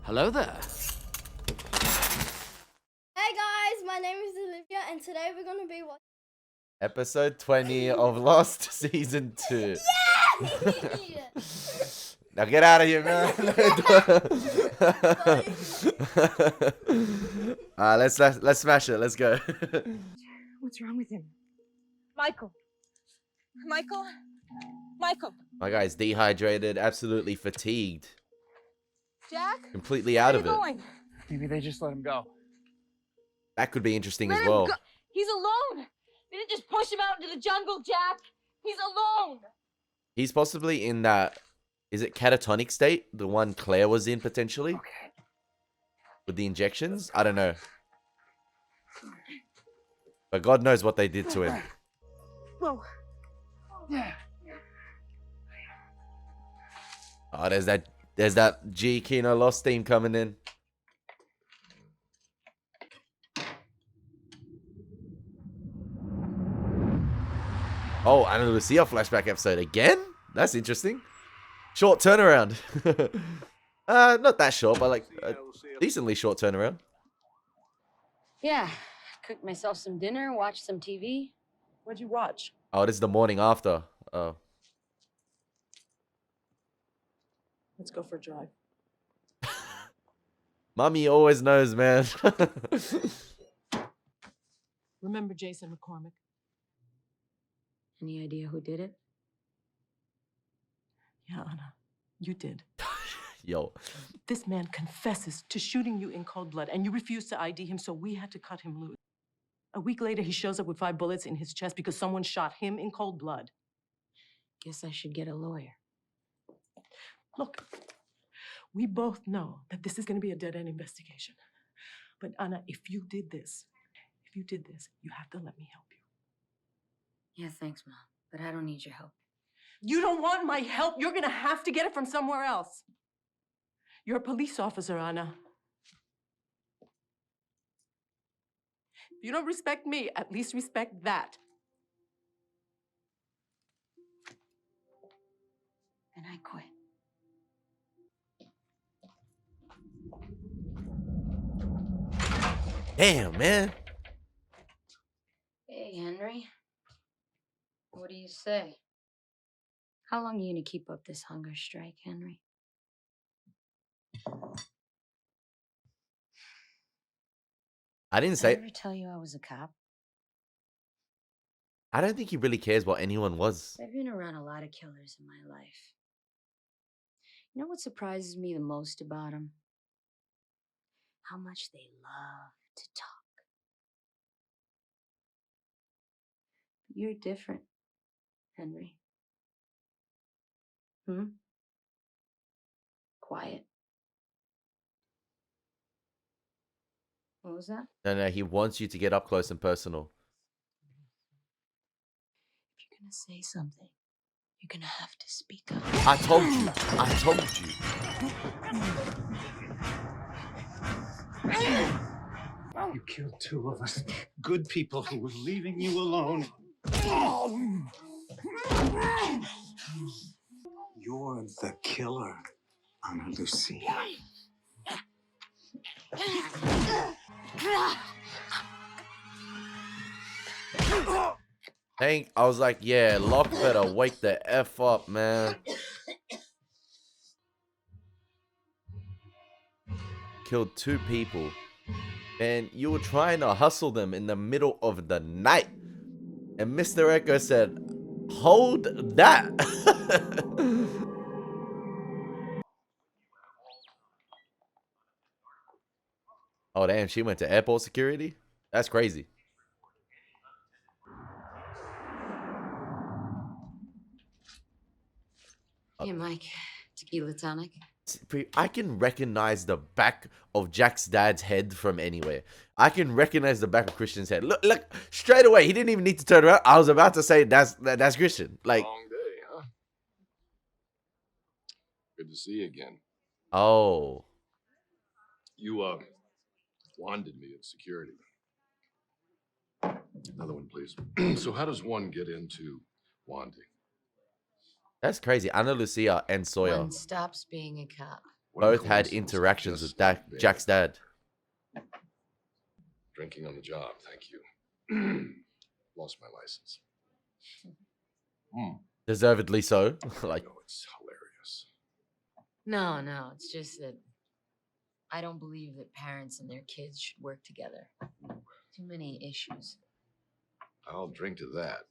Hello there. Hey guys, my name is Olivia, and today we're gonna be watching Episode 20 of Lost Season 2. Yay! Now get out of here, man. Let's smash it. Let's go. What's wrong with him? Michael. Michael. My guy's dehydrated, absolutely fatigued, Jack. completely out Where of are you it. going? Maybe they just let him go. That could be interesting Let as him well. go. He's alone. They didn't just push him out into the jungle, Jack. He's alone. He's possibly in that, is it catatonic state? The one Claire was in potentially? Okay. With the injections? I don't know. But God knows what they did to him. Whoa. Yeah. Oh, there's that G Kino Lost theme coming in. Oh, and a Lucia flashback episode again? That's interesting. Short turnaround. Not that short, but like a decently short turnaround. Yeah, cooked myself some dinner, watched some TV. What'd you watch? Oh, this is the morning after. Oh. Let's go for a drive. Mommy always knows, man. Remember Jason McCormick? Any idea who did it? Yeah, Anna, you did. Yo. This man confesses to shooting you in cold blood, and you refused to ID him, so we had to cut him loose. A week later, he shows up with 5 bullets in his chest because someone shot him in cold blood. Guess I should get a lawyer. Look, we both know that this is going to be a dead-end investigation. But Anna, if you did this, you have to let me help you. Yeah, thanks, Mom. But I don't need your help. You don't want my help. You're going to have to get it from somewhere else. You're a police officer, Anna. If you don't respect me, at least respect that. And I quit. Damn, man. Hey, Henry. What do you say? How long are you gonna keep up this hunger strike, Henry? I didn't Did I say. ever tell you I was a cop? I don't think he really cares what anyone was. I've been around a lot of killers in my life. You know what surprises me the most about them? How much they love to talk. You're different, Henry. Quiet. What was that? No, he wants you to get up close and personal. If you're gonna say something, you're gonna have to speak up. I told you. You killed 2 of us. Good people who were leaving you alone. You're the killer, Ana Lucia. Hank, I was like, yeah, Locke better wake the F up, man. Killed 2 people. And you were trying to hustle them in the middle of the night. And Mr. Echo said, hold that. Oh, damn, she went to airport security? That's crazy. Hey, Mike. Tequila tonic. I can recognize the back of Jack's dad's head from anywhere. I can recognize the back of Christian's head. Look, straight away. He didn't even need to turn around. I was about to say that's Christian. Like, Long day, huh? Good to see you again. oh, You wanded me at security. Another one, please. So how does one get into wanding? that's crazy. Ana Lucia and Sawyer. One stops being a cop. What a both had coincidence. interactions with Just like Bailey. Jack's dad. Drinking on the job, thank you. Lost my license. Deservedly so. Like, No, it's hilarious. No, it's just that I don't believe that parents and their kids should work together. Too many issues. I'll drink to that.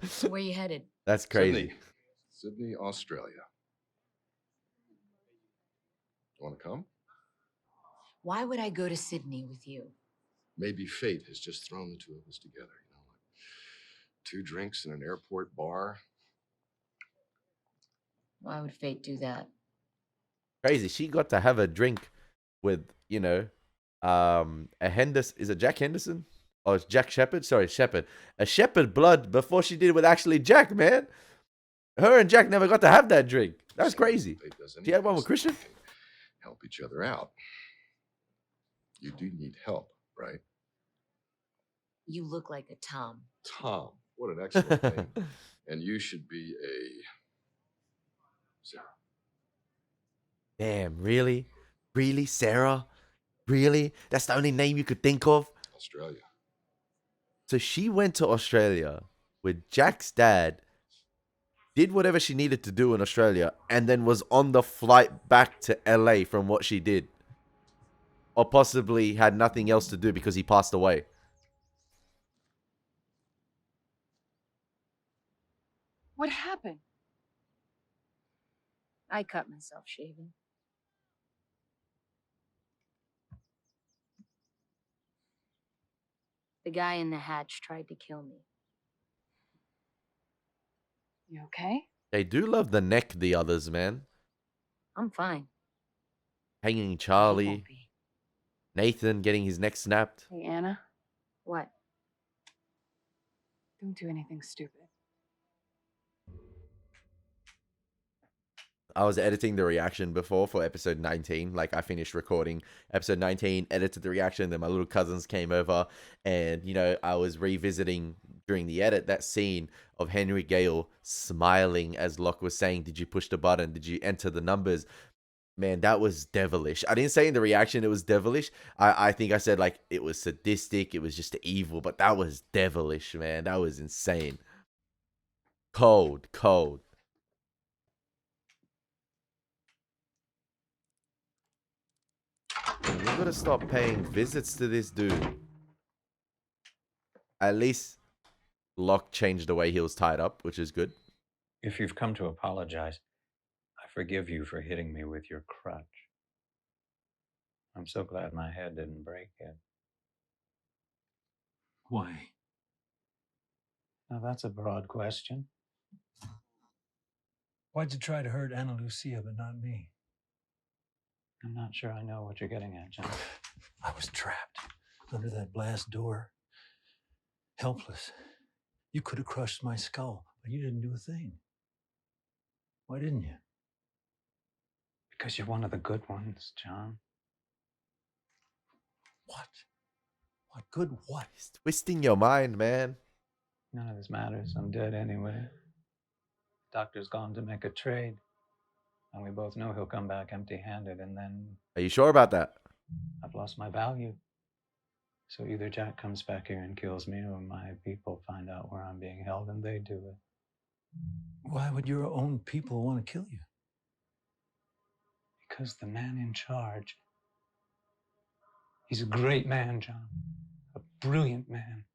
So where you headed? that's crazy. Sydney, Australia. You want to come? Why would I go to Sydney with you? Maybe fate has just thrown the two of us together. You know, like 2 drinks in an airport bar. Why would fate do that? Crazy. She got to have a drink with, you know, a Henderson. Is it Jack Henderson? Oh, it's Jack Shepherd. Sorry, Shepherd. A Shepherd blood before she did with actually Jack, man. Her and Jack never got to have that drink. That's crazy. Fate does She had one anything with so Christian? we can help each other out. You do need help, right? You look like a Tom. Tom, what an excellent name. And you should be a Sarah. Damn, really? Really, Sarah? Really? That's the only name you could think of? Australia. So she went to Australia with Jack's dad, did whatever she needed to do in Australia, and then was on the flight back to LA from what she did. Or possibly had nothing else to do because he passed away. What happened? I cut myself shaving. The guy in the hatch tried to kill me. You okay? They do love the neck, the others, man. I'm fine. Hanging He won't Charlie, be. Nathan getting his neck snapped. Hey, Anna, What? don't do anything stupid. I was editing the reaction before for episode 19. Like, I finished recording episode 19, edited the reaction, then my little cousins came over, and, you know, I was revisiting during the edit that scene of Henry Gale smiling as Locke was saying, "Did you push the button? Did you enter the numbers?" Man, that was devilish. I didn't say in the reaction it was devilish. I think I said, like, it was sadistic, it was just evil, but that was devilish, man. That was insane. Cold. You gotta stop paying visits to this dude. At least Locke changed the way he was tied up, which is good. If you've come to apologize, I forgive you for hitting me with your crutch. I'm so glad my head didn't break yet. Why? Now that's a broad question. Why'd you try to hurt Anna Lucia but not me? I'm not sure I know what you're getting at, John. I was trapped under that blast door. Helpless. You could have crushed my skull, but you didn't do a thing. Why didn't you? Because you're one of the good ones, John. What? What good what? He's twisting your mind, man. None of this matters. I'm dead anyway. Doctor's gone to make a trade. And we both know he'll come back empty-handed, and then Are you sure about that? I've lost my value. So either Jack comes back here and kills me, or my people find out where I'm being held and they do it. Why would your own people want to kill you? Because the man in charge, he's a great man, John. A brilliant man.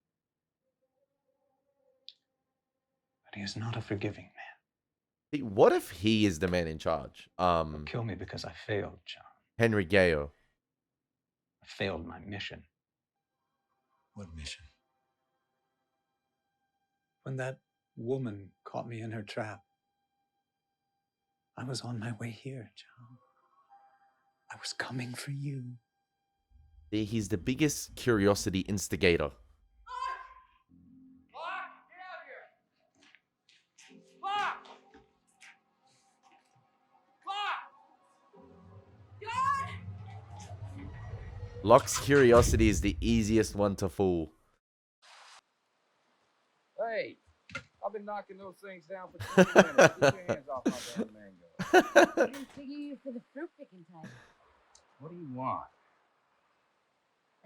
But he is not a forgiving man. See, what if he is the man in charge? Kill me because I failed, John. Henry Gale. I failed my mission. What mission? When that woman caught me in her trap, I was on my way here, John. I was coming for you. See, he's the biggest curiosity instigator. Locke's curiosity is the easiest one to fool. Hey, I've been knocking knocking those things down for 20 minutes. Get your hands off my damn mango. I didn't figure you for the fruit picking type. What do you want?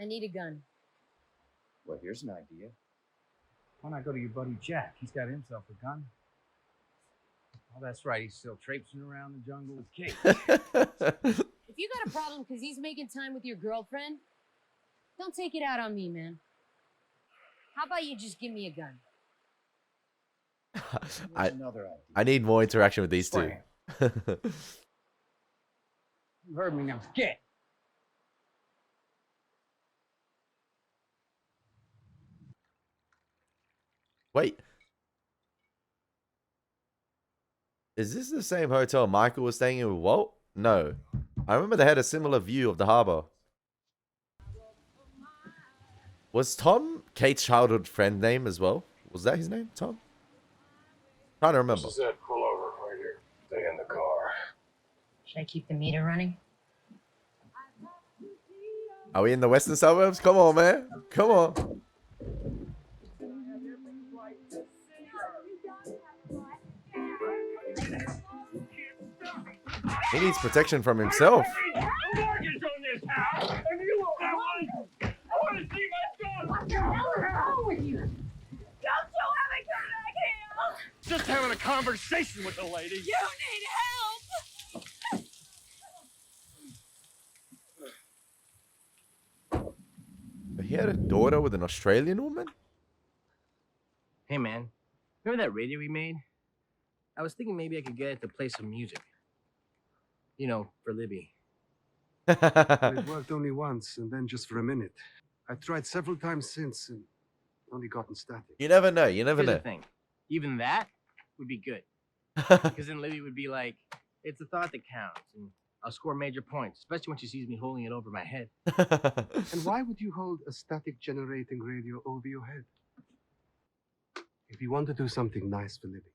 I need a gun. Well, here's an idea. Why not go to your buddy Jack? He's got himself a gun. Oh, that's right. He's still traipsing around the jungle with Kate. If you got a problem because he's making time with your girlfriend, don't take it out on me, man. How about you just give me a gun? Another idea. I need more interaction with these two. You heard me now. Get. Wait. Is this the same hotel Michael was staying in with Walt? No. I remember they had a similar view of the harbor. Was Tom Kate's childhood friend name as well? Was that his name, Tom? Trying to remember. This is it. Pull over right here. Stay in the car. Should I keep the meter running? Are we in the western suburbs? Come on, man. Come on. He needs protection from himself. Just having a conversation with the lady. You need help! He had a daughter with an Australian woman? Hey, man. Remember that radio we made? I was thinking maybe I could get it to play some music. You know, for Libby. It worked only once, and then just for a minute. I tried several times since, and only gotten static. You never know. You never Here's know. the thing. Even that would be good. Because then Libby would be like, it's the thought that counts. And I'll score major points, especially when she sees me holding it over my head. And why would you hold a static generating radio over your head? If you want to do something nice for Libby,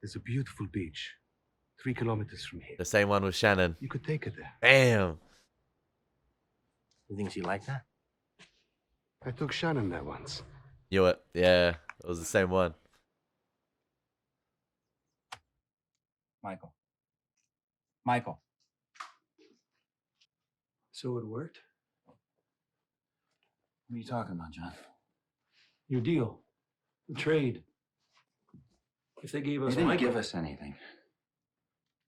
there's a beautiful beach 3 kilometers from here. The same one with Shannon. You could take her there. Damn. You think she liked that? I took Shannon there once. Knew it. Yeah, it was the same one. Michael. Michael. So it worked? What are you talking about, John? Your deal. The trade. If they gave They us didn't Michael- give us anything.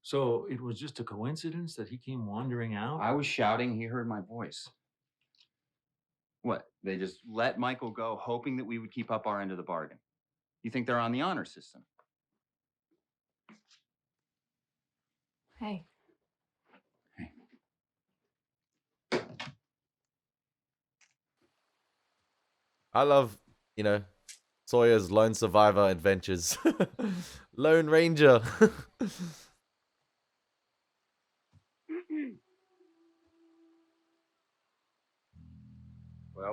So it was just a coincidence that he came wandering out? I was shouting, he heard my voice. What? They just let Michael go, hoping that we would keep up our end of the bargain. You think they're on the honor system? Hey. I love, you know, Sawyer's lone survivor adventures. Lone Ranger.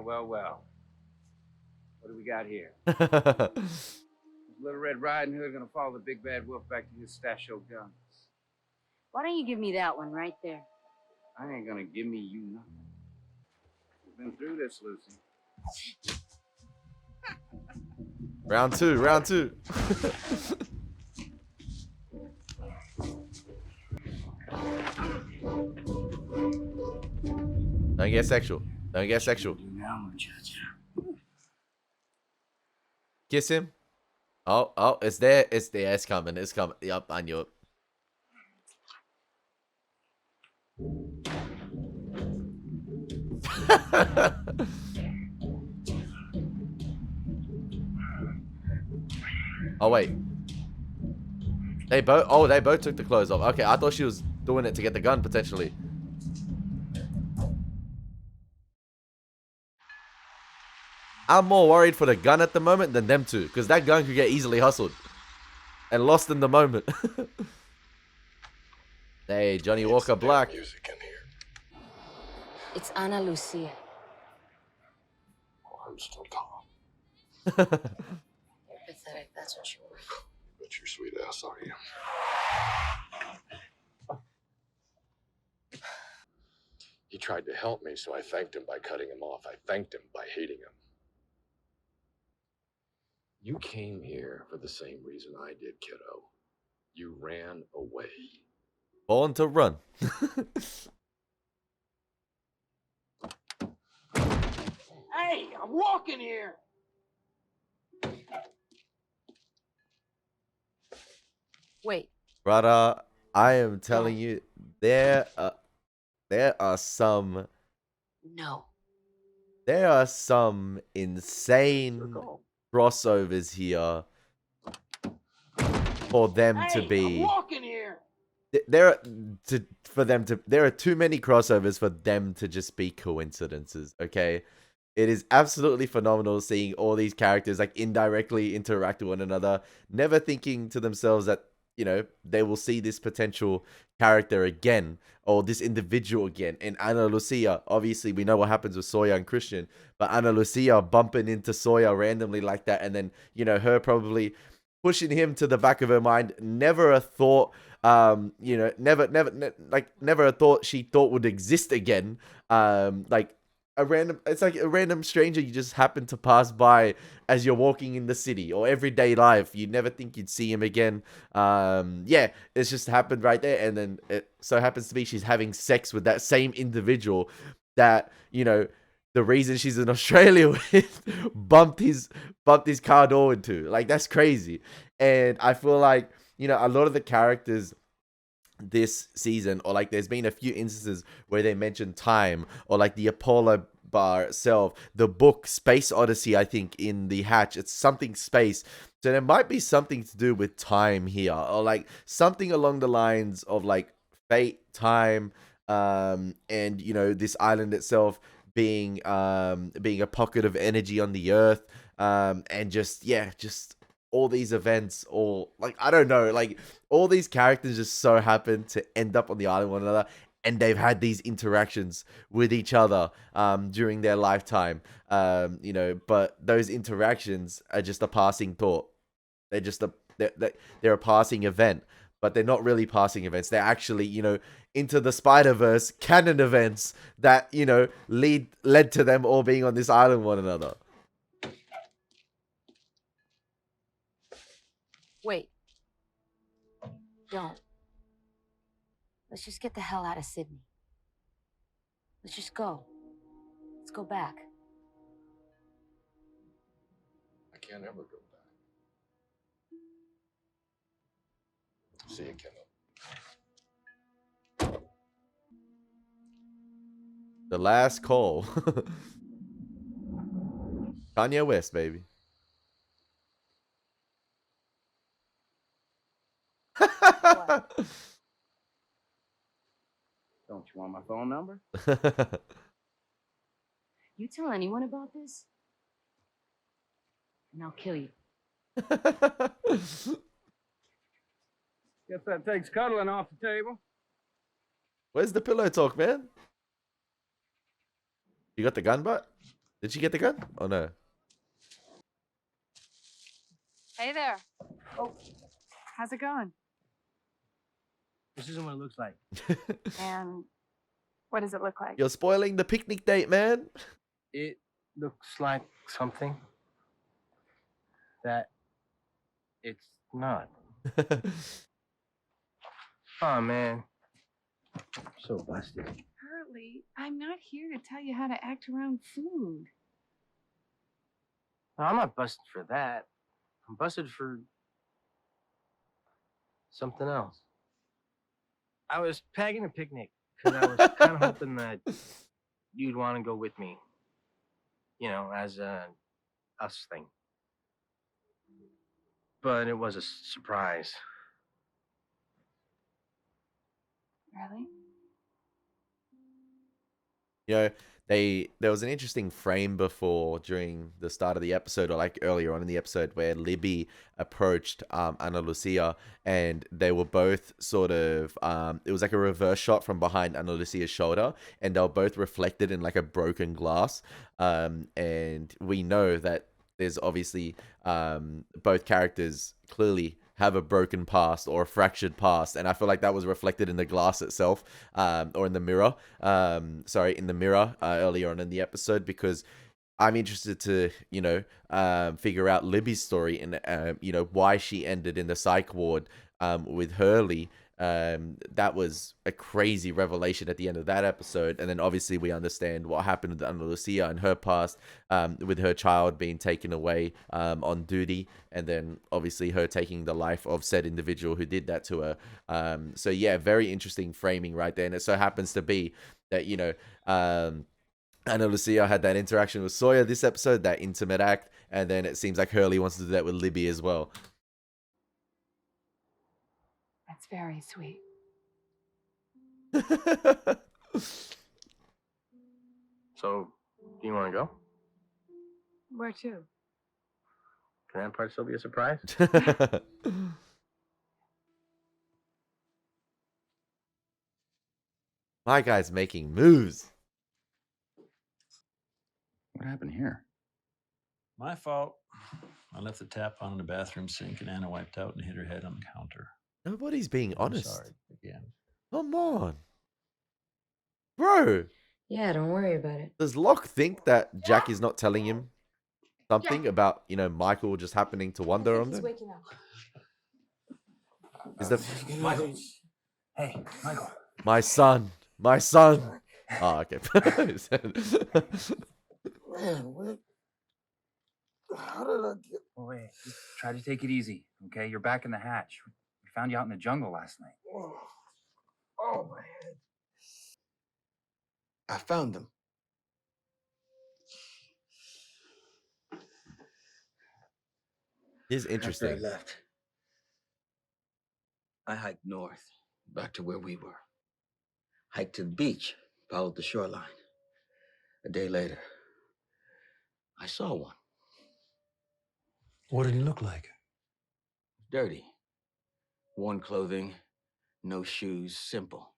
Well. What do we got here? Little Red Riding Hood gonna follow the big bad wolf back to his stash of guns. Why don't you give me that one right there? I ain't gonna give me you nothing. We've been through this, Lucy. Round two. Don't get sexual. Kiss him. Oh, it's there. It's there. It's coming. Yup, I knew it. Oh wait. They both took the clothes off. Okay, I thought she was doing it to get the gun potentially. I'm more worried for the gun at the moment than them two, because that gun could get easily hustled and lost in the moment. Hey, Johnny Walker Black. Music in here. It's Ana Lucia. Oh, I'm still calm. Pathetic, that's what you were. Bet your sweet ass are you. He tried to help me, so I thanked him by cutting him off. I thanked him by hating him. You came here for the same reason I did, kiddo. You ran away. Born to run. Hey, I'm walking here. Wait. Brother, I am telling you, there are some No. insane crossovers here for them to Hey, I'm be. walking here. There are too many crossovers for them to just be coincidences. Okay, it is absolutely phenomenal seeing all these characters like indirectly interact with one another, never thinking to themselves that, you know, they will see this potential character again or this individual again. And Ana Lucia, obviously we know what happens with Sawyer and Christian, but Ana Lucia bumping into Sawyer randomly like that, and then, you know, her probably pushing him to the back of her mind. Never a thought, you know, never a thought she thought would exist again. Like it's like a random stranger you just happen to pass by as you're walking in the city or everyday life. You never think you'd see him again. Yeah, it's just happened right there. And then it so happens to be she's having sex with that same individual that, you know, the reason she's in Australia with bumped his car door into. Like, that's crazy. And I feel like, you know, a lot of the characters this season, or like there's been a few instances where they mention time, or like the Apollo bar itself, the book Space Odyssey, I think in the hatch, it's something space. So there might be something to do with time here, or like something along the lines of like fate, time, and, you know, this island itself being a pocket of energy on the earth, and just all these events, or like, I don't know, like all these characters just so happen to end up on the island with one another, and they've had these interactions with each other during their lifetime, you know, but those interactions are just a passing thought. They're a passing event, but they're not really passing events. They're actually, you know, into the Spider-Verse canon events that, you know, led to them all being on this island with one another. Wait. Don't. Let's just get the hell out of Sydney. Let's just go. Let's go back. I can't ever go back. See you, kiddo. The last call. Kanye West, baby. Don't you want my phone number? You tell anyone about this, and I'll kill you. Guess that takes cuddling off the table. Where's the pillow talk, man? You got the gun, but did she get the gun? Oh no. Hey there. Oh, how's it going? This isn't what it looks like. And what does it look like? You're spoiling the picnic date, man. It looks like something that it's not. Oh, man. So busted. Hurley, I'm not here to tell you how to act around food. No, I'm not busted for that. I'm busted for something else. I was packing a picnic because I was kind of hoping that you'd want to go with me. You know, as a us thing. But it was a surprise. Really? You know, there was an interesting frame before during the start of the episode, or like earlier on in the episode, where Libby approached Ana Lucia, and they were both sort of it was like a reverse shot from behind Ana Lucia's shoulder, and they were both reflected in like a broken glass, and we know that there's obviously both characters clearly have a broken past or a fractured past, and I feel like that was reflected in the glass itself, or in the mirror, in the mirror earlier on in the episode, because I'm interested to, figure out Libby's story and, why she ended in the psych ward with Hurley. That was a crazy revelation at the end of that episode. And then obviously we understand what happened with Lucia and her past, with her child being taken away on duty. And then obviously her taking the life of said individual who did that to her. So yeah, very interesting framing right there. And it so happens to be that, Ana Lucia had that interaction with Sawyer this episode, that intimate act, and then it seems like Hurley wants to do that with Libby as well. That's very sweet. So, do you want to go? Where to? Can that part still be a surprise? My guy's making moves. What happened here? My fault. I left the tap on in the bathroom sink and Anna wiped out and hit her head on the counter. Nobody's being honest. I'm sorry again. Come on. Bro. Yeah, don't worry about it. Does Locke think that Jack is not telling him something about, Michael just happening to wander on them? Waking up. Is that Michael? Hey, Michael. my son? My son. Oh, okay. Man, what? How did I get? Oh, wait. Just try to take it easy, okay? You're back in the hatch. We found you out in the jungle last night. Oh, my head. I found them. It's interesting. After I left, I hiked north, back to where we were. Hiked to the beach, followed the shoreline. A day later, I saw one. What did he look like? Dirty. Worn clothing, no shoes, simple.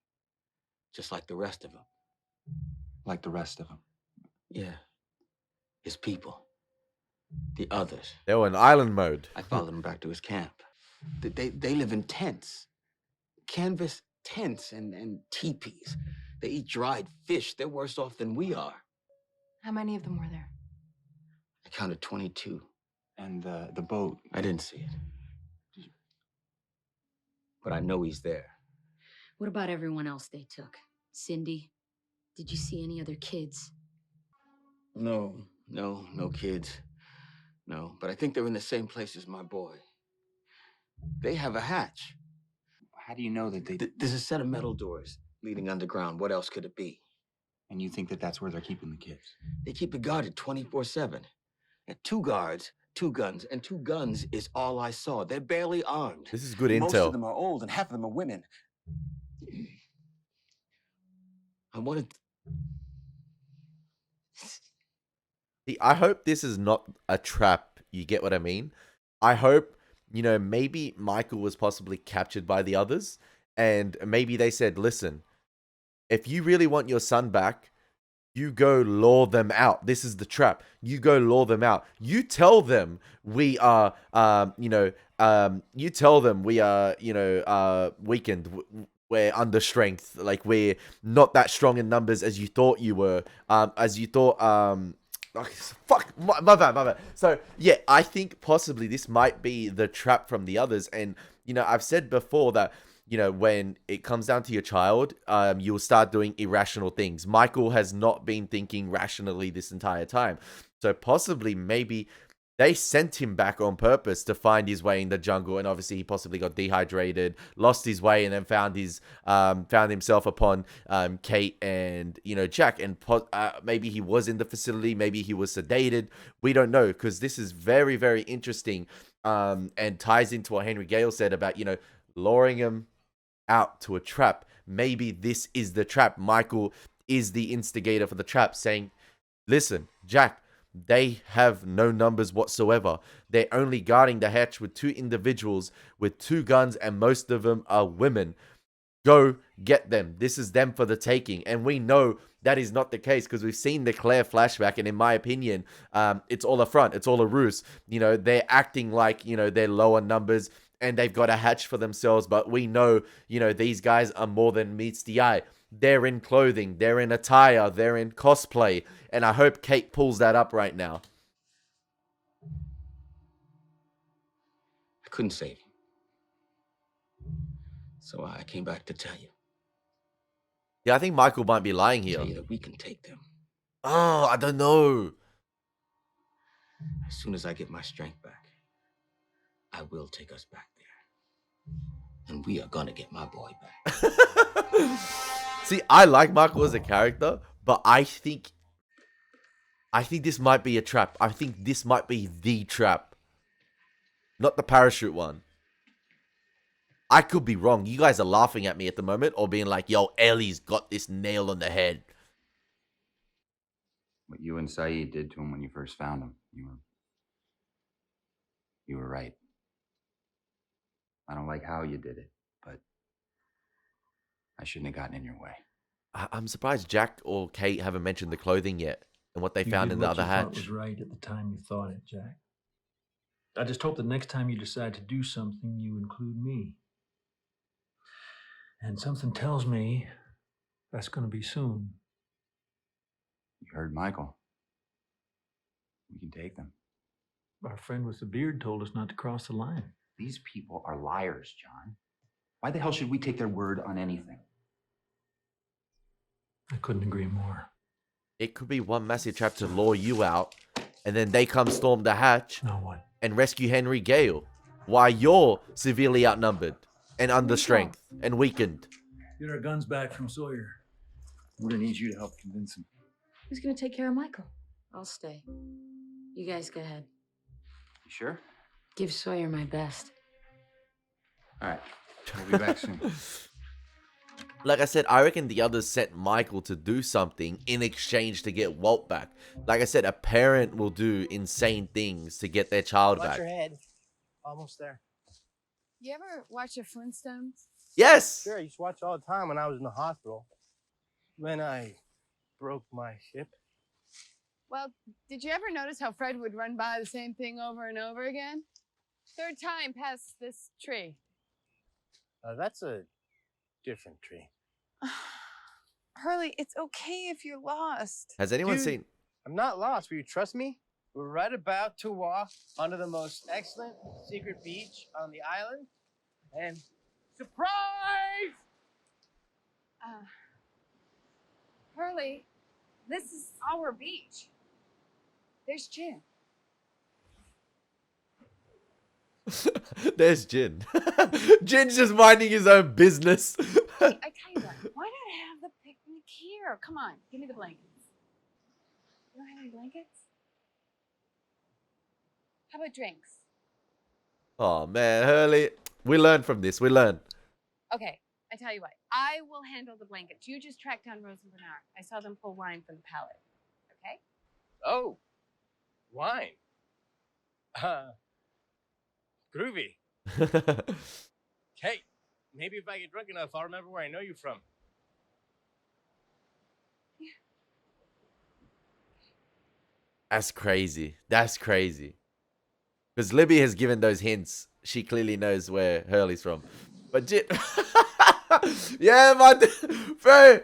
Just like the rest of them. Like the rest of them. Yeah. His people. The others. They were in island mode. I followed him back to his camp. They live in tents. Canvas tents and teepees. They eat dried fish. They're worse off than we are. How many of them were there? I counted 22. And the boat. I didn't see it. But I know he's there. What about everyone else they took? Cindy? Did you see any other kids? No kids. No, but I think they're in the same place as my boy. They have a hatch. How do you know that they... There's a set of metal doors leading underground. What else could it be? And you think that that's where they're keeping the kids? They keep it guarded 24/7. And 2 guards, 2 guns, and 2 guns is all I saw. They're barely armed. This is good Most intel. of them are old and half of them are women. I wanted... See, I hope this is not a trap. You get what I mean? I hope, maybe Michael was possibly captured by the others. And maybe they said, listen, if you really want your son back, you go lure them out. This is the trap. You go lure them out. You tell them we are, you tell them we are, weakened. We're under strength. Like, we're not that strong in numbers as you thought you were. Fuck, my bad. So, yeah, I think possibly this might be the trap from the others. And, I've said before that, when it comes down to your child, you'll start doing irrational things. Michael has not been thinking rationally this entire time. So possibly, maybe they sent him back on purpose to find his way in the jungle. And obviously, he possibly got dehydrated, lost his way, and then found himself upon Kate and, Jack. And maybe he was in the facility. Maybe he was sedated. We don't know, because this is very, very interesting, and ties into what Henry Gale said about, luring him out to a trap. Maybe this is the trap. Michael is the instigator for the trap, saying, listen, Jack, they have no numbers whatsoever. They're only guarding the hatch with 2 individuals with 2 guns, and most of them are women. Go get them. This is them for the taking. And we know that is not the case, because we've seen the Claire flashback, and in my opinion, it's all a front. It's all a ruse. They're acting like, they're lower numbers, and they've got a hatch for themselves, but we know, you know, these guys are more than meets the eye. They're in clothing, they're in attire, they're in cosplay, and I hope Kate pulls that up right now. I couldn't save him. So I came back to tell you. Yeah, I think Michael might be lying here. Tell you that we can take them. Oh, I don't know. As soon as I get my strength back, I will take us back there. And we are gonna get my boy back. See, I like Michael as a character, but I think this might be a trap. I think this might be the trap. Not the parachute one. I could be wrong. You guys are laughing at me at the moment or being like, yo, Ellie's got this nail on the head. What you and Saeed did to him when you first found him, you were right. I don't like how you did it, but I shouldn't have gotten in your way. I'm surprised Jack or Kate haven't mentioned the clothing yet and what they found in the other hatch. Was right at the time you thought it, Jack. I just hope the next time you decide to do something, you include me. And something tells me that's going to be soon. You heard Michael. We can take them. Our friend with the beard told us not to cross the line. These people are liars, John. Why the hell should we take their word on anything? I couldn't agree more. It could be one massive trap to lure you out, and then they come storm the hatch and rescue Henry Gale, while you're severely outnumbered and under strength and weakened. Get our guns back from Sawyer. We're gonna need you to help convince him. Who's gonna take care of Michael? I'll stay. You guys go ahead. You sure? Give Sawyer my best. All right. We'll be back soon. Like I said, I reckon the others sent Michael to do something in exchange to get Walt back. Like I said, a parent will do insane things to get their child Watch back. your head. Almost there. You ever watch the Flintstones? Yes! Sure, I used to watch all the time when I was in the hospital. When I broke my hip. Well, did you ever notice how Fred would run by the same thing over and over again? Third time past this tree. That's a different tree. Hurley, it's okay if you're lost. Has anyone Dude, seen... I'm not lost. Will you trust me? We're right about to walk onto the most excellent secret beach on the island. And surprise! Hurley, this is our beach. There's Jin. There's Jin. Jin's just minding his own business. Hey, I tell you what, why not have the picnic here? Come on, give me the blankets. You don't have any blankets? How about drinks? Oh, man, Hurley. We learned from this. We learned. Okay, I tell you what, I will handle the blankets. You just track down Rose and Bernard. I saw them pull wine from the pallet. Okay? Oh, wine. Groovy. Hey, maybe if I get drunk enough, I'll remember where I know you from. That's crazy. That's crazy. Because Libby has given those hints. She clearly knows where Hurley's from. But Jin... yeah, man. Bro.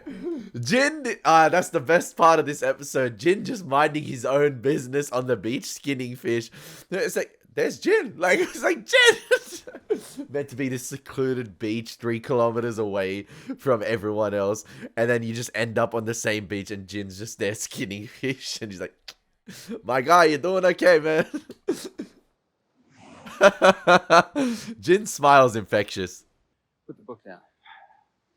Jin... that's the best part of this episode. Jin just minding his own business on the beach, skinning fish. It's like, there's Jin. Like, it's like, Jin! Meant to be this secluded beach 3 kilometers away from everyone else. And then you just end up on the same beach and Jin's just there skinning fish. And he's like, my guy, you're doing okay, man. Jin's smile is infectious. Put the book down.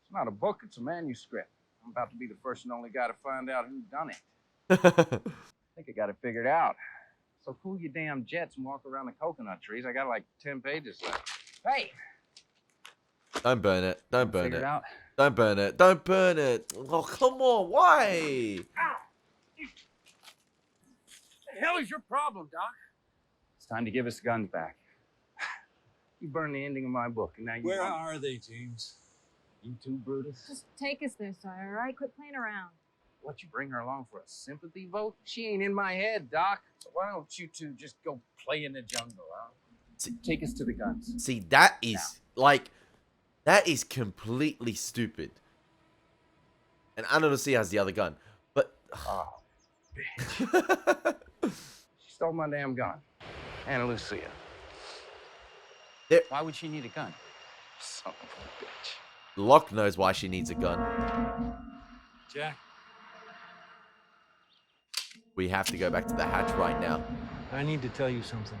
It's not a book, it's a manuscript. I'm about to be the first and only guy to find out who done it. I think I got it figured out. So cool your damn jets and walk around the coconut trees. I got like 10 pages left. Hey! Don't burn it. Don't burn Figure it. it out. Don't burn it. Don't burn it. Oh, come on. Why? Ow! What the hell is your problem, Doc? It's time to give us the guns back. You burned the ending of my book, and now you... Where are they, James? You too, Brutus? Just take us there, Sawyer, all right? Quit playing around. What, you bring her along for a sympathy vote? She ain't in my head, Doc. So why don't you two just go play in the jungle, huh? Take us to the guns. See, that is like, that is completely stupid. And Ana Lucia has the other gun, but Oh, bitch. She stole my damn gun. Ana Lucia. Why would she need a gun? Son of a bitch. Locke knows why she needs a gun. Jack. We have to go back to the hatch right now. I need to tell you something.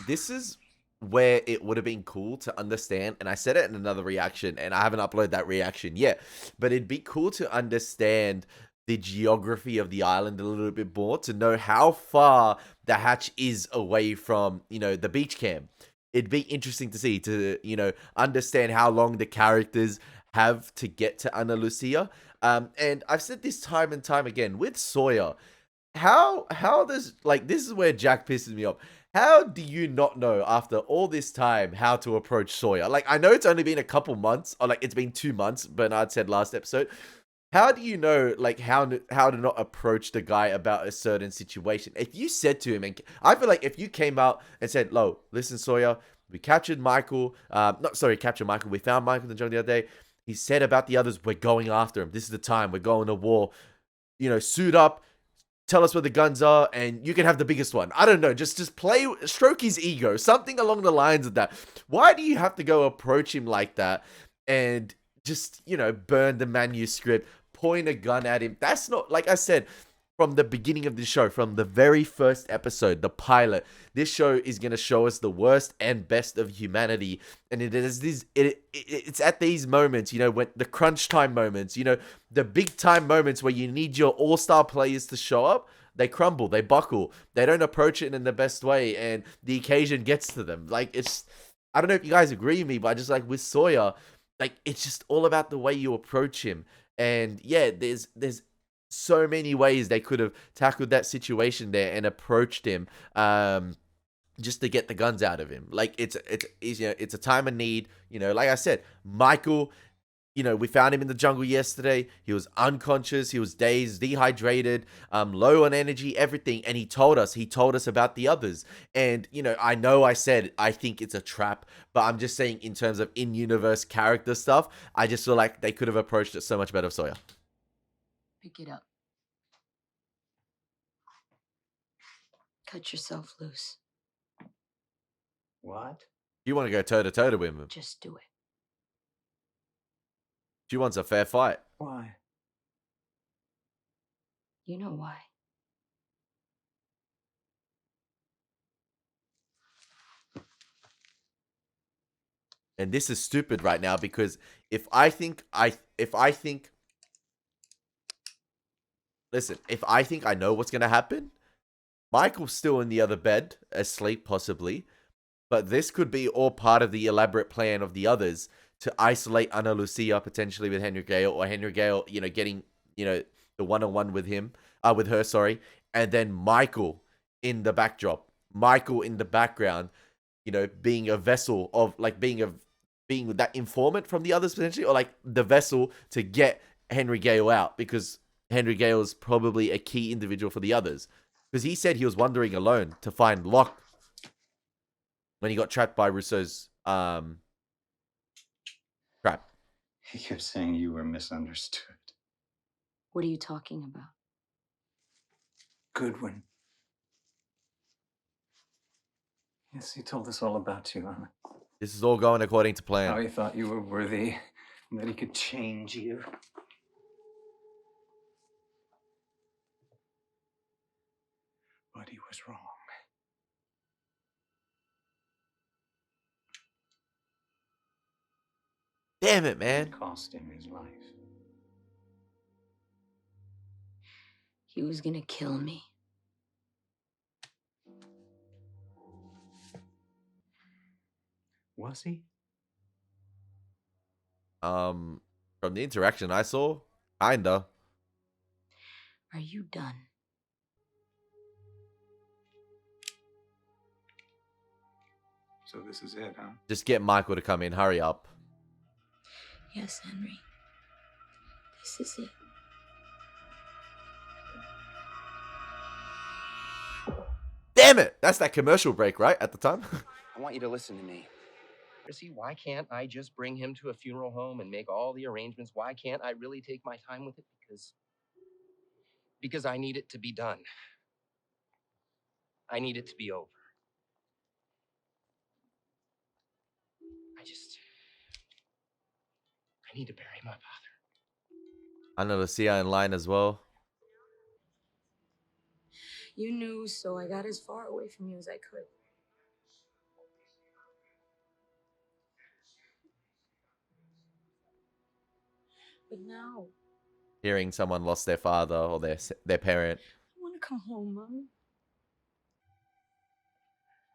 This is where it would have been cool to understand, and I said it in another reaction, and I haven't uploaded that reaction yet, but it'd be cool to understand the geography of the island a little bit more, to know how far the hatch is away from, you know, the beach camp. It'd be interesting to see, to, you know, understand how long the characters have to get to Ana Lucia. And I've said this time and time again, with Sawyer, how does, like, this is where Jack pisses me off. How do you not know after all this time how to approach Sawyer? Like, I know it's only been a couple months, or like it's been 2 months, Bernard said last episode. How do you know, like, how to not approach the guy about a certain situation? If you said to him, and I feel like if you came out and said, "Lo, listen, Sawyer, we captured Michael, captured Michael, we found Michael in the jungle the other day. He said about the others, we're going after him. This is the time, we're going to war. You know, suit up, tell us where the guns are, and you can have the biggest one." I don't know, just stroke his ego, something along the lines of that. Why do you have to go approach him like that and just, you know, burn the manuscript, point a gun at him? That's not, like I said, from the beginning of the show, from the very first episode, the pilot, this show is going to show us the worst and best of humanity. And it's at these moments, you know, when the crunch time moments, you know, the big time moments where you need your all-star players to show up, they crumble, they buckle, they don't approach it in the best way, and the occasion gets to them. Like, it's, I don't know if you guys agree with me, but I just, like, with Sawyer, like, it's just all about the way you approach him. And yeah, there's so many ways they could have tackled that situation there and approached him, just to get the guns out of him. Like, it's you know, it's a time of need. You know, like I said, Michael, you know, we found him in the jungle yesterday. He was unconscious. He was dazed, dehydrated, low on energy, everything. And he told us about the others. And, you know I said I think it's a trap, but I'm just saying in terms of in-universe character stuff, I just feel like they could have approached it so much better, Sawyer. Pick it up. Cut yourself loose. What? You want to go toe-to-toe with him. Just do it. She wants a fair fight. Why? You know why. And this is stupid right now, because if I think I know what's going to happen, Michael's still in the other bed, asleep possibly, but this could be all part of the elaborate plan of the others to isolate Ana Lucia potentially with Henry Gale, or Henry Gale, you know, getting, you know, the one-on-one with her, sorry, and then Michael in the backdrop, Michael in the background, you know, being a vessel of, like, being that informant from the others potentially, or like the vessel to get Henry Gale out, because Henry Gale is probably a key individual for the others, because he said he was wandering alone to find Locke when he got trapped by Rousseau's trap. He kept saying you were misunderstood. What are you talking about? Goodwin. Yes, he told us all about you, Anna. This is all going according to plan. How he thought you were worthy, and that he could change you. But he was wrong. Damn it, man. It cost him his life. He was gonna kill me. Was he? From the interaction I saw, kinda. Are you done? So this is it, huh? Just get Michael to come in. Hurry up. Yes, Henry. This is it. damn it. That's that commercial break, right? At the time. I want you to listen to me. Chrissy, why can't I just bring him to a funeral home and make all the arrangements? Why can't I really take my time with it? Because I need it to be done. I need it to be over. I need to bury my father. I know Lucia in line as well. You knew, so I got as far away from you as I could. But now, Hearing someone lost their father or their parent. I want to come home, Mommy.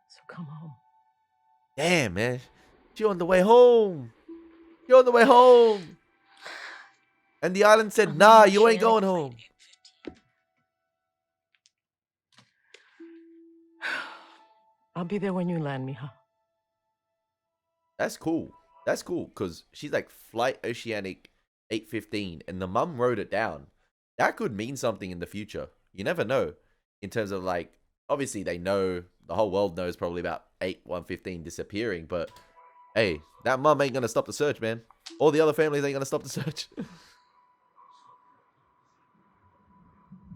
So come home. Damn, man. She on the way home. You're on the way home. And the island said, nah, you ain't going home. I'll be there when you land me, huh? That's cool. That's cool, because she's like Flight Oceanic 815, and the mum wrote it down. That could mean something in the future. You never know. In terms of like, obviously they know, the whole world knows probably about 8115 disappearing, but hey, that mum ain't gonna stop the search, man. All the other families ain't gonna stop the search.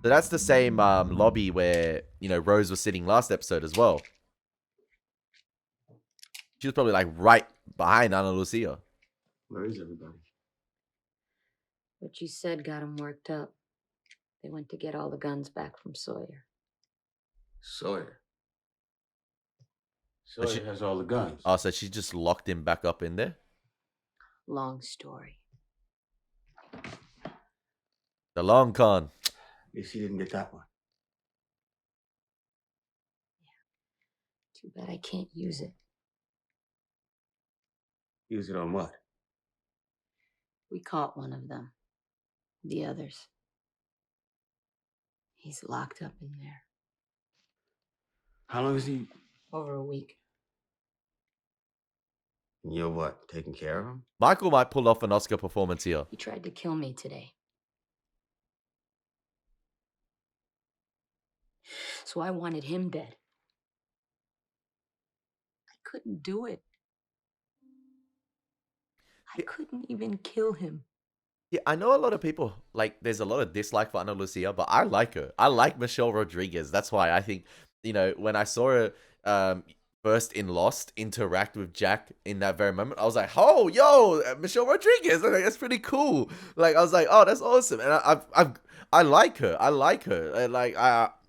So that's the same lobby where, you know, Rose was sitting last episode as well. She was probably like right behind Ana Lucia. Where is everybody? What you said got them worked up. They went to get all the guns back from Sawyer. Sawyer. But Sawyer has all the guns. Oh, so she just locked him back up in there? Long story. The long con. Guess he didn't get that one. Too bad I can't use it. Use it on what? We caught one of them. The others. He's locked up in there. How long is he? Over a week. And you're what? Taking care of him? Michael might pull off an Oscar performance here. He tried to kill me today. So I wanted him dead. I couldn't do it. I couldn't even kill him. Yeah, I know a lot of people, like, there's a lot of dislike for Ana Lucia, but I like her. I like Michelle Rodriguez. That's why I think, you know, when I saw her first in Lost interact with Jack in that very moment, I was like, oh, yo, Michelle Rodriguez. Like, that's pretty cool. Like, I was like, oh, that's awesome. And I like her. I like her. And like,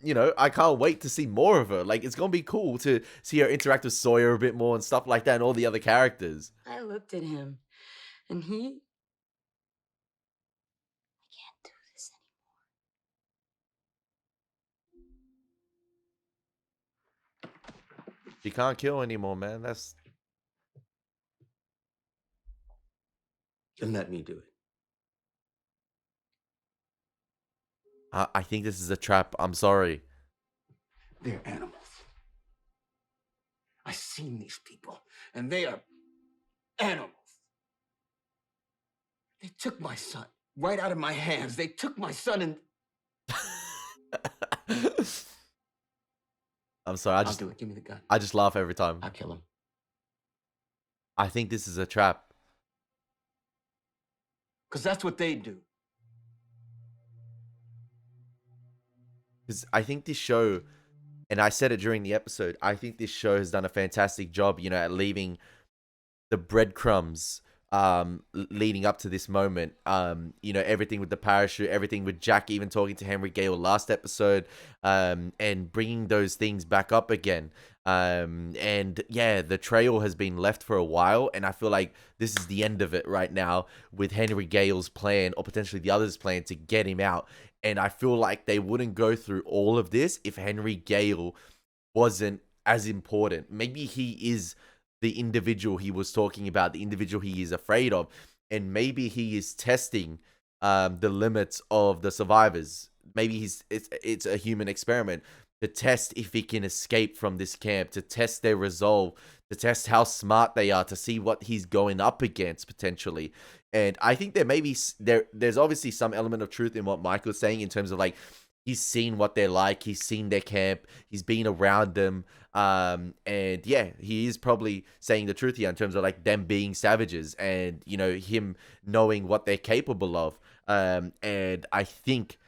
you know, I can't wait to see more of her. Like, it's going to be cool to see her interact with Sawyer a bit more and stuff like that and all the other characters. I looked at him, and I can't do this anymore. She can't kill anymore, man. That's... Then let me do it. I think this is a trap. I'm sorry. They're animals. I've seen these people, and they are animals. They took my son right out of my hands. They took my son and... I'm sorry. I'll do it. Give me the gun. I just laugh every time. I'll kill him. I think this is a trap. Because that's what they do. Because I think this show, and I said it during the episode, I think this show has done a fantastic job, you know, at leaving the breadcrumbs leading up to this moment. You know, everything with the parachute, everything with Jack even talking to Henry Gale last episode, and bringing those things back up again. And yeah, the trail has been left for a while, and I feel like this is the end of it right now with Henry Gale's plan, or potentially the others' plan, to get him out. And I feel like they wouldn't go through all of this if Henry Gale wasn't as important. Maybe he is the individual he was talking about, the individual he is afraid of, and maybe he is testing the limits of the survivors. Maybe it's a human experiment to test if he can escape from this camp, to test their resolve, to test how smart they are, to see what he's going up against potentially. And I think there's obviously some element of truth in what Michael's saying in terms of like He's seen what they're like. He's seen their camp. He's been around them. And yeah, he is probably saying the truth here in terms of like them being savages and, you know, him knowing what they're capable of. And I think,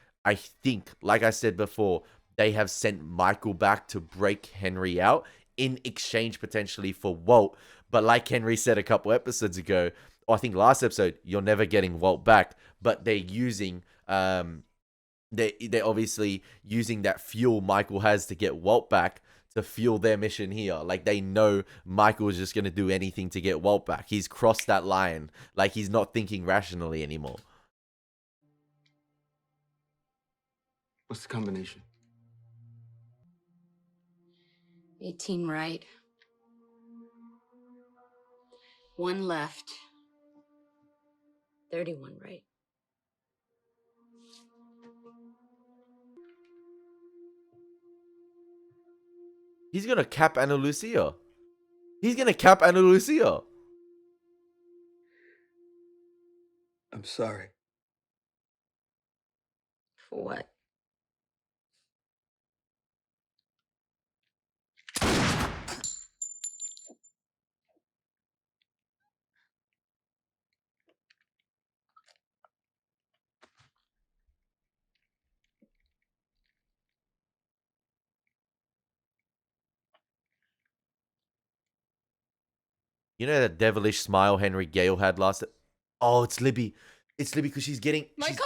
like I said before, they have sent Michael back to break Henry out in exchange potentially for Walt. But like Henry said a couple episodes ago, or I think last episode, you're never getting Walt back. But they're using, they're obviously using that fuel Michael has to get Walt back to fuel their mission here. Like, they know Michael is just going to do anything to get Walt back. He's crossed that line. Like, he's not thinking rationally anymore. What's the combination? 18 right. 1 left. 31 right. He's going to cap Ana Lucia. He's going to cap Ana Lucia. I'm sorry. For what? You know that devilish smile Henry Gale had last... Oh, it's Libby. It's Libby because she's getting... Michael?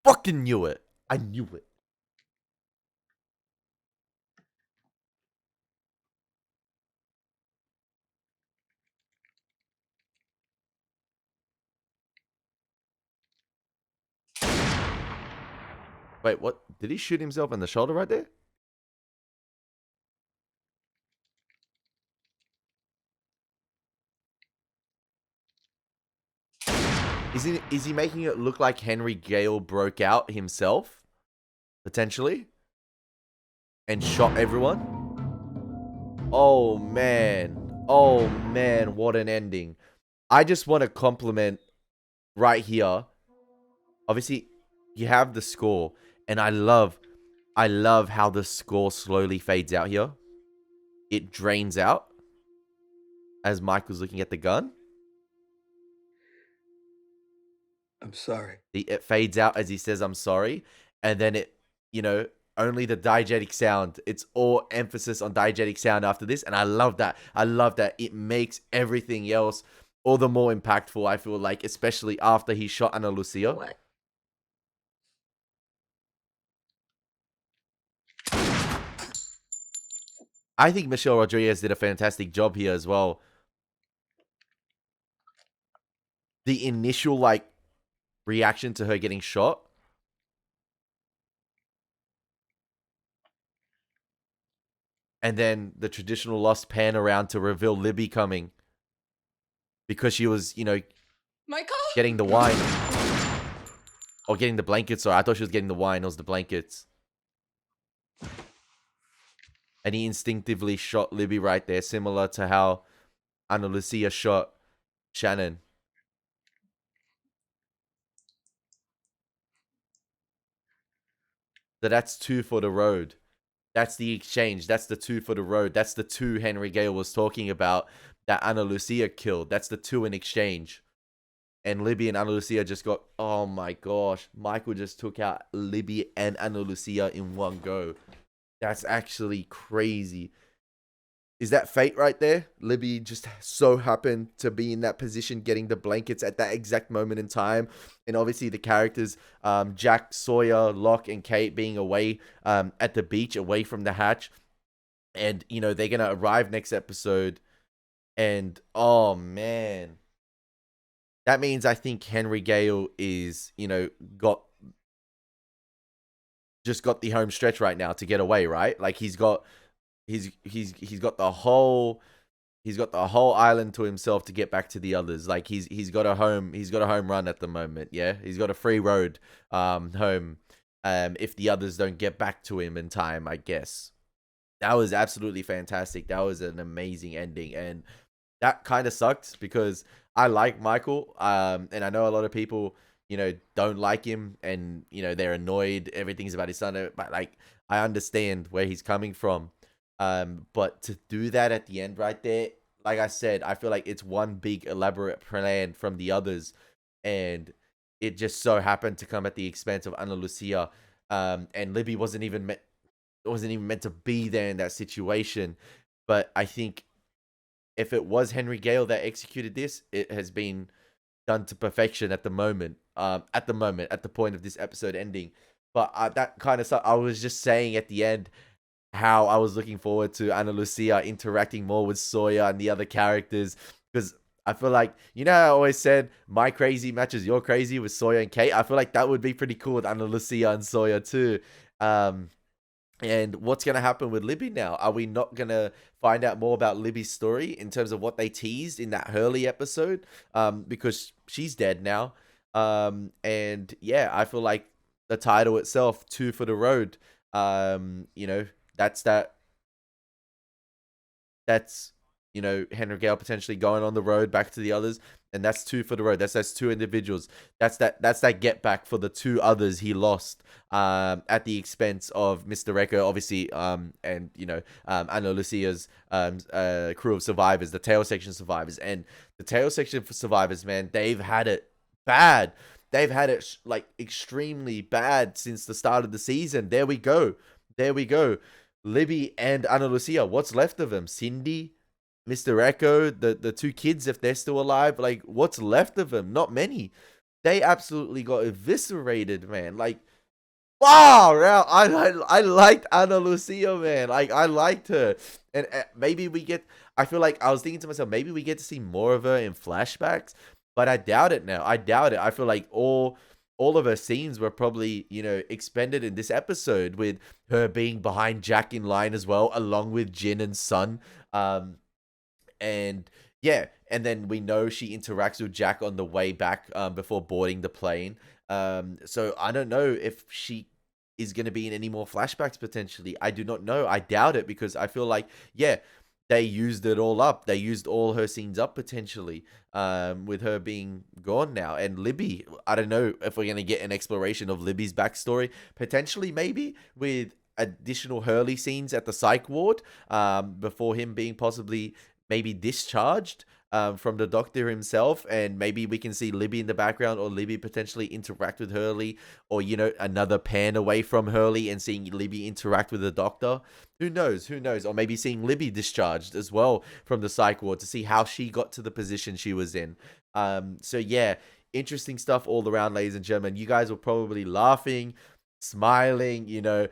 Fucking knew it. I knew it. Wait, what? Did he shoot himself in the shoulder right there? Is he making it look like Henry Gale broke out himself? Potentially? And shot everyone? Oh, man. Oh, man. What an ending. I just want to compliment right here. Obviously, you have the score. And I love how the score slowly fades out here. It drains out as Michael's looking at the gun. I'm sorry. It fades out as he says, I'm sorry. And then it, you know, only the diegetic sound. It's all emphasis on diegetic sound after this. And I love that. I love that. It makes everything else all the more impactful, I feel like, especially after he shot Ana Lucia. What? I think Michelle Rodriguez did a fantastic job here as well. The initial, like, reaction to her getting shot. And then the traditional lost pan around to reveal Libby coming. Because she was, you know, Michael? getting the wine. Or getting the blankets. Sorry, I thought she was getting the wine. It was the blankets. And he instinctively shot Libby right there. Similar to how Ana Lucia shot Shannon. So that's 2 for the road. That's the exchange. That's the 2 for the road. That's the 2 Henry Gale was talking about that Ana Lucia killed. That's the 2 in exchange. And Libby and Ana Lucia just got... Oh my gosh. Michael just took out Libby and Ana Lucia in one go. That's actually crazy. Is that fate right there? Libby just so happened to be in that position, getting the blankets at that exact moment in time. And obviously the characters, Jack, Sawyer, Locke, and Kate being away at the beach, away from the hatch. And, you know, they're going to arrive next episode. And, oh, man. That means I think Henry Gale is, you know, got the home stretch right now to get away, right? Like he's got the whole island to himself to get back to the others. Like he's got a home run at the moment. Yeah, he's got a free road home. If the others don't get back to him in time, I guess. That was absolutely fantastic. That was an amazing ending, and that kind of sucked because I like Michael, and I know a lot of people, you know, don't like him, and you know they're annoyed. Everything's about his son, but like I understand where he's coming from. But to do that at the end right there, like I said, I feel like it's one big elaborate plan from the others, and it just so happened to come at the expense of Ana Lucia. And Libby wasn't even meant to be there in that situation. But I think if it was Henry Gale that executed this, it has been done to perfection at the moment. At the point of this episode ending. But that kind of stuff, I was just saying at the end how I was looking forward to Ana Lucia interacting more with Sawyer and the other characters, because I feel like, you know, I always said my crazy matches your crazy with Sawyer and Kate. I feel like that would be pretty cool with Ana Lucia and Sawyer too. And what's going to happen with Libby now? Are we not going to find out more about Libby's story in terms of what they teased in that Hurley episode? Because she's dead now. And yeah, I feel like the title itself, 2 for the Road, you know, that's, you know, Henry Gale potentially going on the road back to the others, and that's 2 for the road. That's 2 individuals. That's that get back for the 2 others he lost at the expense of Mr. Recco, obviously, and you know, Ana Lucia's crew of survivors, the tail section survivors. And the tail section for survivors, man, they've had it bad. They've had it like extremely bad since the start of the season. There we go. Libby and Ana Lucia, what's left of them? Cindy, Mr. Echo, the 2 kids, if they're still alive, like what's left of them? Not many. They absolutely got eviscerated, man. Like, wow, I liked Ana Lucia, man. Like, I liked her. And maybe we get, I feel like I was thinking to myself, maybe we get to see more of her in flashbacks, but I doubt it now. I doubt it. I feel like all of her scenes were probably, you know, expended in this episode, with her being behind Jack in line as well, along with Jin and Sun. And yeah, and then we know she interacts with Jack on the way back before boarding the plane. So I don't know if she is going to be in any more flashbacks potentially. I do not know. I doubt it, because I feel like, yeah, they used it all up. They used all her scenes up potentially, with her being gone now. And Libby, I don't know if we're going to get an exploration of Libby's backstory, potentially maybe with additional Hurley scenes at the psych ward, before him being possibly maybe discharged from the doctor himself, and maybe we can see Libby in the background, or Libby potentially interact with Hurley, or, you know, another pan away from Hurley and seeing Libby interact with the doctor. Who knows? Or maybe seeing Libby discharged as well from the psych ward to see how she got to the position she was in. So yeah, interesting stuff all around, ladies and gentlemen. You guys were probably laughing, smiling, you know,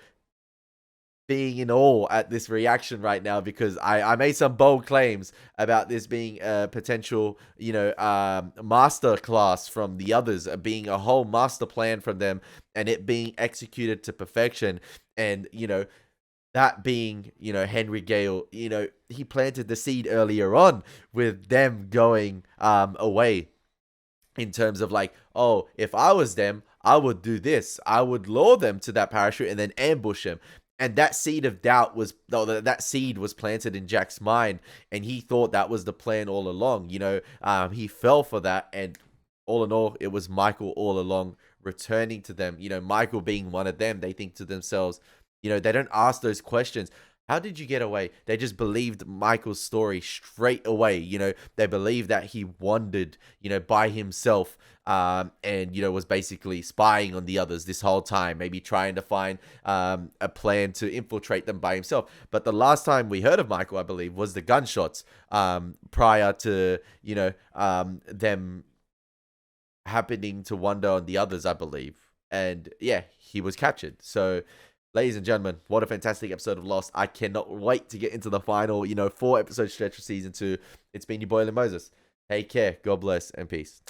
being in awe at this reaction right now, because I made some bold claims about this being a potential, you know, master class from the others, being a whole master plan from them, and it being executed to perfection. And, you know, that being, you know, Henry Gale, you know, he planted the seed earlier on with them going away, in terms of like, oh, if I was them, I would do this. I would lure them to that parachute and then ambush him. And that seed of doubt was, that seed was planted in Jack's mind, and he thought that was the plan all along. You know, he fell for that, and all in all, it was Michael all along returning to them. You know, Michael being one of them, they think to themselves, you know, they don't ask those questions. How did you get away? They just believed Michael's story straight away. You know, they believed that he wandered, you know, by himself, and, you know, was basically spying on the others this whole time, maybe trying to find a plan to infiltrate them by himself. But the last time we heard of Michael, I believe, was the gunshots prior to, you know, them happening to wander on the others, I believe. And yeah, he was captured. So, ladies and gentlemen, what a fantastic episode of Lost. I cannot wait to get into the final, you know, 4-episode stretch of season 2. It's been your boy, Elie Moses. Take care. God bless and peace.